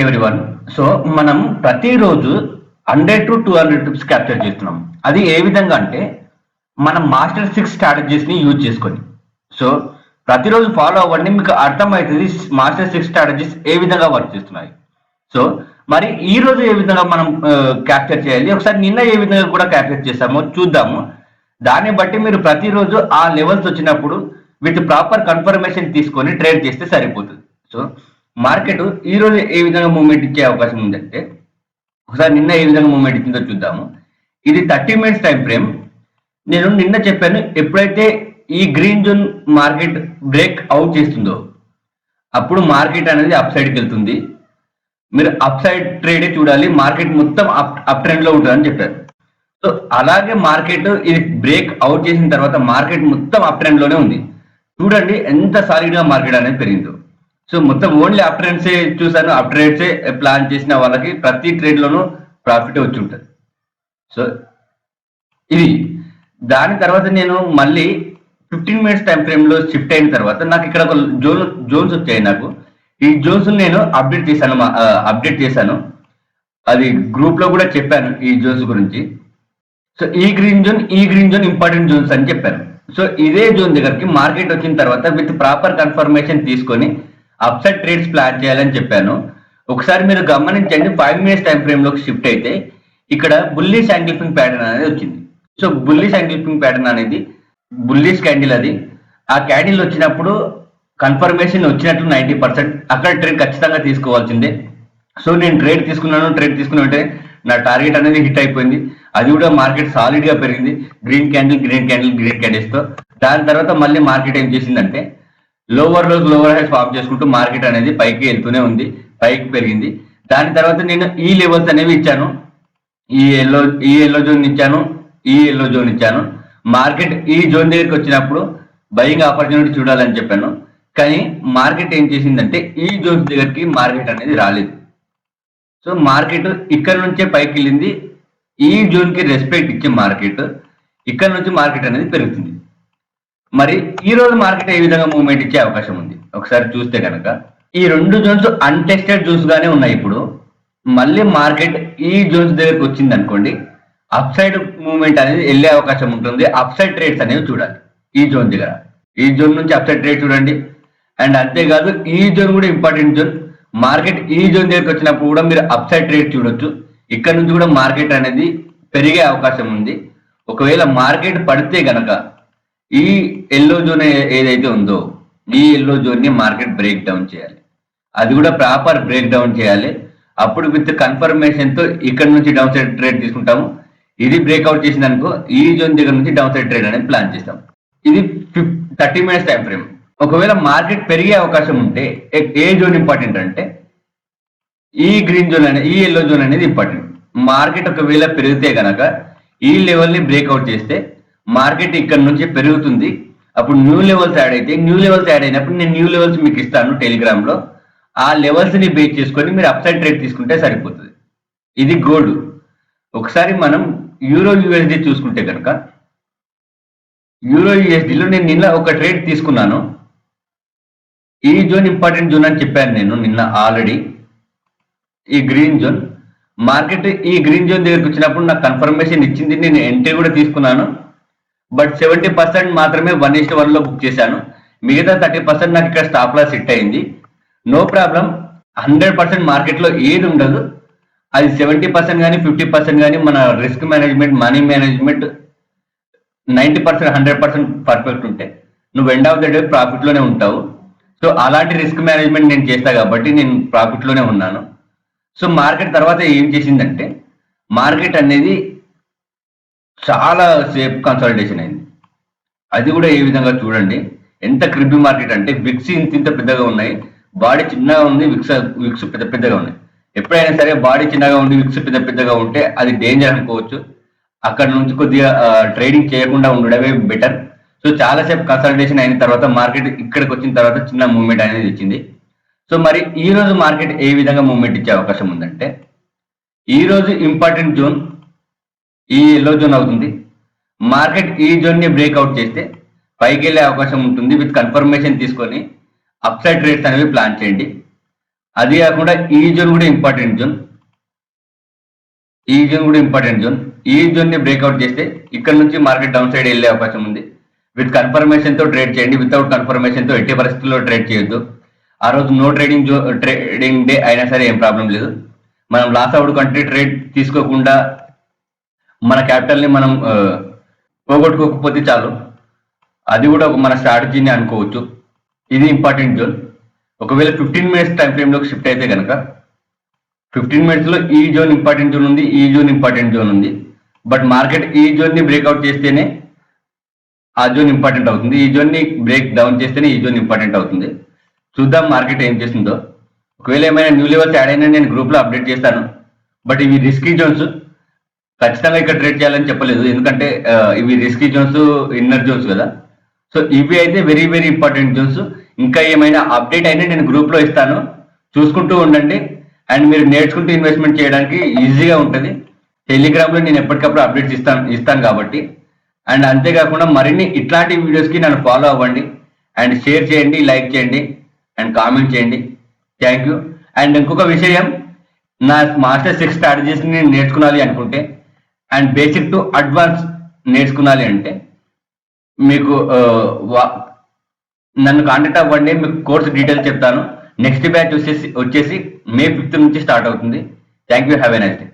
Everyone. So మనం ప్రతిరోజు 100 to 200 tips capture చేస్తున్నాం. అది ఏ విధంగా అంటే మనం మాస్టర్ 6 స్ట్రాటజీస్ ని యూజ్ చేసుకొని. సో ప్రతిరోజు ఫాలో అవ్వండి, మీకు అర్థమవుతుంది మాస్టర్ 6 స్ట్రాటజీస్ ఏ విధంగా వర్క్ చేస్తున్నాయి. సో మరి ఈ రోజు ఏ విధంగా మనం క్యాప్చర్ చేయాలి, ఒకసారి నిన్న ఏ విధంగా కూడా క్యాప్చర్ చేస్తామో చూద్దాము. దాన్ని బట్టి మీరు ప్రతిరోజు ఆ లెవెల్స్ వచ్చినప్పుడు విత్ ప్రాపర్ కన్ఫర్మేషన్ తీసుకొని ట్రేడ్ చేస్తే సరిపోతుంది. సో మార్కెట్ ఈ రోజు ఏ విధంగా మూవ్మెంట్ ఇచ్చే అవకాశం ఉందంటే ఒకసారి నిన్న ఏ విధంగా మూవ్మెంట్ ఇచ్చిందో చూద్దాము. ఇది 30 మినిట్స్ టైం ఫ్రేమ్. నేను నిన్న చెప్పాను, ఎప్పుడైతే ఈ green zone market break out చేస్తుందో అప్పుడు మార్కెట్ అనేది అప్ సైడ్కి వెళ్తుంది. మీరు అప్ సైడ్ ట్రేడే చూడాలి, మార్కెట్ మొత్తం అప్ ట్రెండ్ లో ఉంటుందని చెప్పారు. సో అలాగే మార్కెట్ ఇది బ్రేక్ అవుట్ చేసిన తర్వాత మార్కెట్ మొత్తం అప్ ట్రెండ్ లోనే ఉంది. చూడండి ఎంత సాలిడ్ గా మార్కెట్ అనేది పెరిగిందో. సో మొత్తం ఓన్లీ అప్ ట్రెండ్సే చూసాను, అప్ ట్రేడ్సే ప్లాన్ చేసిన వాళ్ళకి ప్రతి ట్రేడ్ లోనూ ప్రాఫిట్ వచ్చి ఉంటుంది. సో ఇది దాని తర్వాత నేను మళ్ళీ 15 మినిట్స్ టైం ఫ్రేమ్ లో షిఫ్ట్ అయిన తర్వాత నాకు ఇక్కడ ఒక జోన్స్ వచ్చాయి. నాకు ఈ జోన్స్ నేను అప్డేట్ చేశాను. అది గ్రూప్ లో కూడా చెప్పాను ఈ జోన్స్ గురించి. సో ఈ గ్రీన్ జోన్ ఇంపార్టెంట్ జోన్స్ అని చెప్పాను. సో ఇదే జోన్ దగ్గరికి మార్కెట్ వచ్చిన తర్వాత విత్ ప్రాపర్ కన్ఫర్మేషన్ తీసుకొని అప్సైడ్ ట్రేడ్స్ ప్లాన్ చేయాలని చెప్పాను. ఒకసారి మీరు గమనించండి, 5 మినిట్స్ టైం ఫ్రేమ్ లోకి షిఫ్ట్ అయితే ఇక్కడ బుల్లిష్ యాంగిల్ఫింగ్ ప్యాటర్న్ అనేది వచ్చింది. సో బుల్లిష్ యాంగిల్ఫింగ్ ప్యాటర్న్ అనేది బుల్లిష్ క్యాండిల్, అది ఆ క్యాండిల్ వచ్చినప్పుడు కన్ఫర్మేషన్ వచ్చినట్లు 90% అక్కడ ట్రేడ్ ఖచ్చితంగా తీసుకోవాల్సిందే. సో నేను ట్రేడ్ తీసుకున్న వెంటనే నా టార్గెట్ అనేది హిట్ అయిపోయింది. అది కూడా మార్కెట్ సాలిడ్ గా పెరిగింది, గ్రీన్ క్యాండిల్స్ తో. దాని తర్వాత మళ్ళీ మార్కెట్ ఏం చేసిందంటే లోవర్ హైస్ ఫామ్ చేసుకుంటూ మార్కెట్ అనేది పైకి వెళ్తూనే ఉంది, పైకి పెరిగింది. దాని తర్వాత నేను ఈ లెవెల్స్ అనేవి ఇచ్చాను, ఈ ఎల్లో జోన్ ఇచ్చాను. మార్కెట్ ఈ జోన్ దగ్గరికి వచ్చినప్పుడు బయింగ్ ఆపర్చునిటీ చూడాలని చెప్పాను. కానీ మార్కెట్ ఏం చేసిందంటే ఈ జోన్స్ దగ్గరికి మార్కెట్ అనేది రాలేదు. సో మార్కెట్ ఇక్కడ నుంచే పైకి వెళ్ళింది. ఈ జోన్ కి రెస్పెక్ట్ ఇచ్చే మార్కెట్ ఇక్కడ నుంచి మార్కెట్ అనేది పెరుగుతుంది. మరి ఈ రోజు మార్కెట్ ఏ విధంగా మూవ్మెంట్ ఇచ్చే అవకాశం ఉంది ఒకసారి చూస్తే కనుక ఈ రెండు జోన్స్ అన్టెస్టెడ్ జోన్స్ గానే ఉన్నాయి. ఇప్పుడు మళ్ళీ మార్కెట్ ఈ జోన్స్ దగ్గరకు వచ్చింది అనుకోండి, అప్ సైడ్ మూవ్మెంట్ అనేది వెళ్ళే అవకాశం ఉంటుంది. అప్ సైడ్ ట్రేడ్స్ అనేవి చూడాలి ఈ జోన్ దగ్గర. ఈ జోన్ నుంచి అప్ సైడ్ ట్రేడ్ చూడండి. అండ్ అంతేకాదు ఈ జోన్ కూడా ఇంపార్టెంట్ జోన్. మార్కెట్ ఈ జోన్ దగ్గరకు వచ్చినప్పుడు కూడా మీరు అప్ సైడ్ ట్రేడ్ చూడొచ్చు. ఇక్కడ నుంచి కూడా మార్కెట్ అనేది పెరిగే అవకాశం ఉంది. ఒకవేళ మార్కెట్ పడితే గనక ఈ ఎల్లో జోన్ ఏదైతే ఉందో ఈ ఎల్లో జోన్ ని మార్కెట్ బ్రేక్ డౌన్ చేయాలి. అది కూడా ప్రాపర్ బ్రేక్ డౌన్ చేయాలి. అప్పుడు విత్ కన్ఫర్మేషన్ తో ఇక్కడ నుంచి డౌన్ సైడ్ ట్రేడ్ తీసుకుంటాము. ఇది బ్రేక్అవుట్ చేసింది అనుకో, ఈ జోన్ దగ్గర నుంచి డౌన్ సైడ్ ట్రేడ్ అనేది ప్లాన్ చేస్తాం. ఇది 30 మినిట్స్ టైం ఫ్రేమ్. ఒకవేళ మార్కెట్ పెరిగే అవకాశం ఉంటే ఏ జోన్ ఇంపార్టెంట్ అంటే ఈ గ్రీన్ జోన్ అనేది, ఈ ఎల్లో జోన్ అనేది ఇంపార్టెంట్. మార్కెట్ ఒకవేళ పెరిగితే గనక ఈ లెవెల్ ని బ్రేక్అవుట్ చేస్తే మార్కెట్ ఇక్కడ నుంచి పెరుగుతుంది. అప్పుడు న్యూ లెవెల్స్ యాడ్ అయినప్పుడు నేను న్యూ లెవెల్స్ మీకు ఇస్తాను టెలిగ్రామ్ లో. ఆ లెవెల్స్ ని బేస్ చేసుకొని మీరు అప్సైడ్ ట్రేడ్ తీసుకుంటే సరిపోతుంది. ఇది గోల్డ్. ఒకసారి మనం యూరో యూఎస్డి చూసుకుంటే కనుక యూరో యూఎస్డిలో నేను నిన్న ఒక ట్రేడ్ తీసుకున్నాను. ఈ జోన్ ఇంపార్టెంట్ జోన్ అని చెప్పాను నేను నిన్న ఆల్రెడీ. ఈ గ్రీన్ జోన్ మార్కెట్ ఈ గ్రీన్ జోన్ దగ్గరికి వచ్చినప్పుడు నాకు కన్ఫర్మేషన్ ఇచ్చింది, నేను ఎంట్రీ కూడా తీసుకున్నాను. బట్ 70% మాత్రమే 1:1 లో బుక్ చేశాను. మిగతా 30% నాకు ఇక్కడ స్టాప్ లాస్ హిట్ అయింది. No problem. 100% మార్కెట్ లో ఏది ఉండదు. అది 70% కానీ 50% కానీ మన risk management, money management 90% 100% perfect ఉంటే నువ్వు end of the day profit లోనే ఉంటావు. సో అలాంటి రిస్క్ మేనేజ్మెంట్ నేను చేస్తా కాబట్టి నేను ప్రాఫిట్ లోనే ఉన్నాను. సో మార్కెట్ తర్వాత ఏం చేసిందంటే మార్కెట్ అనేది చాలా సేఫ్ కన్సల్టేషన్ అయింది. అది కూడా ఏ విధంగా చూడండి, ఎంత క్రిబ్బీ మార్కెట్ అంటే విక్స్ ఇంత పెద్దగా ఉన్నాయి, బాడీ చిన్నగా ఉంది, విక్స్ పెద్దగా ఉన్నాయి. ఎప్పుడైనా సరే బాడీ చిన్నగా ఉండి విక్స్ పెద్దగా ఉంటే అది డేంజర్ అనుకోవచ్చు. అక్కడ నుంచి కొద్దిగా ట్రేడింగ్ చేయకుండా ఉండడమే బెటర్. సో చాలాసేపు కన్సల్టేషన్ అయిన తర్వాత మార్కెట్ ఇక్కడికి వచ్చిన తర్వాత చిన్న మూవ్మెంట్ అనేది ఇచ్చింది. సో మరి ఈ రోజు మార్కెట్ ఏ విధంగా మూవ్మెంట్ ఇచ్చే అవకాశం ఉందంటే ఈ రోజు ఇంపార్టెంట్ జోన్ ఈ ఎల్లో జోన్ అవుతుంది. మార్కెట్ ఈ జోన్ ని బ్రేక్అవుట్ చేస్తే పైకి వెళ్ళే అవకాశం ఉంటుంది. విత్ కన్ఫర్మేషన్ తీసుకొని అప్ సైడ్ ట్రేడ్స్ అనేవి ప్లాన్ చేయండి. అది కాకుండా ఈ జోన్ కూడా ఇంపార్టెంట్ జోన్. ఈ జోన్ ని బ్రేక్అవుట్ చేస్తే ఇక్కడ నుంచి మార్కెట్ డౌన్ సైడ్ వెళ్ళే అవకాశం ఉంది. విత్ కన్ఫర్మేషన్ తో ట్రేడ్ చేయండి, వితౌట్ కన్ఫర్మేషన్ తో ఎట్టి పరిస్థితుల్లో ట్రేడ్ చేయొద్దు. ఆ రోజు నో ట్రేడింగ్ డే అయినా సరే ఏం ప్రాబ్లం లేదు. మనం లాస్ అవుట్ కంటే ట్రేడ్ తీసుకోకుండా మన క్యాపిటల్ ని మనం పోగొట్టుకోకపోతే చాలు. అది కూడా మన స్ట్రాటజీని అనుకోవచ్చు. ఇది ఇంపార్టెంట్ జోన్. ఒకవేళ 15 మినిట్స్ టైం ఫ్రేమ్ లోకి షిఫ్ట్ అయితే కనుక 15 మినిట్స్ లో ఈ జోన్ ఇంపార్టెంట్ జోన్ ఉంది, ఈ జోన్ ఇంపార్టెంట్ జోన్ ఉంది. బట్ మార్కెట్ ఈ జోన్ ని బ్రేక్అవుట్ చేస్తేనే ఆ జోన్ ఇంపార్టెంట్ అవుతుంది, ఈ జోన్ ని బ్రేక్ డౌన్ చేస్తేనే ఈ జోన్ ఇంపార్టెంట్ అవుతుంది. చూద్దాం మార్కెట్ ఏం చేస్తుందో. ఒకవేళ ఏమైనా న్యూ లెవెల్స్ యాడ్ అయినా నేను గ్రూప్ లో అప్డేట్ చేస్తాను. బట్ ఇవి రిస్కీ జోన్స్, ఖచ్చితంగా ఇక్కడ ట్రేడ్ చేయాలని చెప్పలేదు, ఎందుకంటే ఇవి రిస్కీ జోన్స్, ఇన్నర్ జోన్స్ కదా. సో ఇవి అయితే వెరీ వెరీ ఇంపార్టెంట్ జోన్స్. ఇంకా ఏమైనా అప్డేట్ అయినా నేను గ్రూప్ లో ఇస్తాను, చూసుకుంటూ ఉండండి. అండ్ మీరు నేర్చుకుంటూ ఇన్వెస్ట్మెంట్ చేయడానికి ఈజీగా ఉంటుంది. టెలిగ్రామ్ లో నేను ఎప్పటికప్పుడు అప్డేట్స్ ఇస్తాను కాబట్టి. అండ్ అంతేకాకుండా మరిన్ని ఇట్లాంటి వీడియోస్ కి నన్ను ఫాలో అవ్వండి అండ్ షేర్ చేయండి, లైక్ చేయండి అండ్ కామెంట్ చేయండి. Thank you. అండ్ ఇంకొక విషయం, నా మాస్టర్ 6 స్ట్రాటజీస్ ని నేర్చుకోవాలి అనుకుంటే అండ్ బేసిక్ టు అడ్వాన్స్ నేర్చుకోవాలి అంటే మీకు నన్ను కాంటాక్ట్ అవ్వండి, మీకు కోర్స్ డీటెయిల్స్ చెప్తాను. నెక్స్ట్ బ్యాచ్ వచ్చేసి May 5th నుంచి స్టార్ట్ అవుతుంది. Thank you. Have a nice day.